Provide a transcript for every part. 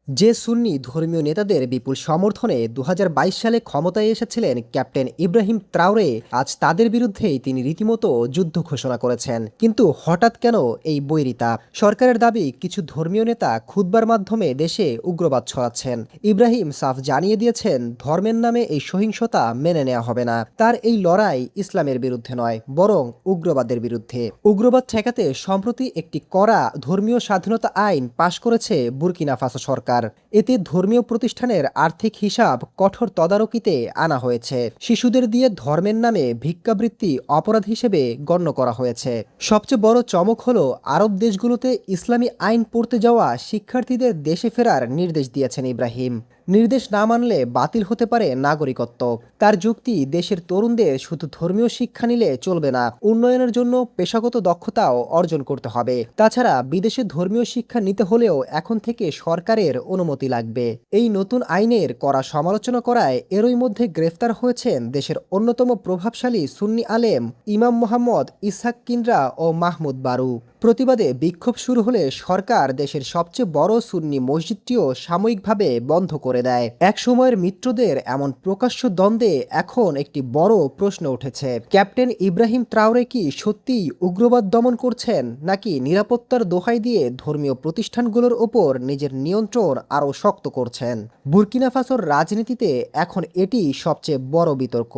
যে সুন্নি ধর্মীয় নেতাদের বিপুল সমর্থনে ২০২২ সালে ক্ষমতায় এসেছিলেন ক্যাপ্টেন ইব্রাহিম ত্রাওরে, আজ তাদের বিরুদ্ধেই তিনি রীতিমতো যুদ্ধ ঘোষণা করেছেন। কিন্তু হঠাৎ কেন এই বৈরিতা? সরকারের দাবি কিছু ধর্মীয় নেতা খুতবার মাধ্যমে দেশে উগ্রবাদ ছড়াচ্ছেন। ইব্রাহিম সাফ জানিয়ে দিয়েছেন, ধর্মের নামে এই সহিংসতা মেনে নেওয়া হবে না। তার এই লড়াই ইসলামের বিরুদ্ধে নয়, বরং উগ্রবাদের বিরুদ্ধে। উগ্রবাদ ঠেকাতে সম্প্রতি একটি কড়া ধর্মীয় স্বাধীনতা আইন পাশ করেছে বুর্কিনা ফাসো সরকার। এতে ধর্মীয় প্রতিষ্ঠানের আর্থিক হিসাব কঠোর তদারকিতে আনা হয়েছে। শিশুদের দিয়ে ধর্মের নামে ভিক্ষাবৃত্তি অপরাধ হিসেবে গণ্য করা হয়েছে। সবচেয়ে বড় চমক হলো, আরব দেশগুলোতে ইসলামী আইন পড়তে যাওয়া শিক্ষার্থীদের দেশে ফেরার নির্দেশ দিয়েছেন ইব্রাহিম। নির্দেশ না মানলে বাতিল হতে পারে নাগরিকত্ব। তার যুক্তি, দেশের তরুণদের শুধু ধর্মীয় শিক্ষা নিলে চলবে না, উন্নয়নের জন্য পেশাগত দক্ষতাও অর্জন করতে হবে। তাছাড়া বিদেশে ধর্মীয় শিক্ষা নিতে হলেও এখন থেকে সরকারের অনুমতি লাগবে। এই নতুন আইনের কড়া সমালোচনা করায় এরই মধ্যে গ্রেফতার হয়েছেন দেশের অন্যতম প্রভাবশালী সুন্নি আলেম ইমাম মোহাম্মদ ইসহাক কিন্ড্রা ও মাহমুদ বারু। প্রতিবাদে বিক্ষোভ শুরু হলে সরকার দেশের সবচেয়ে বড় সুন্নি মসজিদটিও সাময়িকভাবে বন্ধ করে দেয়। এক সময়ের মিত্রদের এমন প্রকাশ্য দ্বন্দ্বে এখন একটি বড় প্রশ্ন উঠেছে, ক্যাপ্টেন ইব্রাহিম ত্রাওরে কি সত্যিই উগ্রবাদ দমন করছেন, নাকি নিরাপত্তার দোহাই দিয়ে ধর্মীয় প্রতিষ্ঠানগুলোর ওপর নিজের নিয়ন্ত্রণ আরও শক্ত করছেন? বুর্কিনা ফাসোর রাজনীতিতে এখন এটি সবচেয়ে বড় বিতর্ক।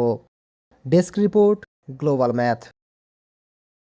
Desk report, global math.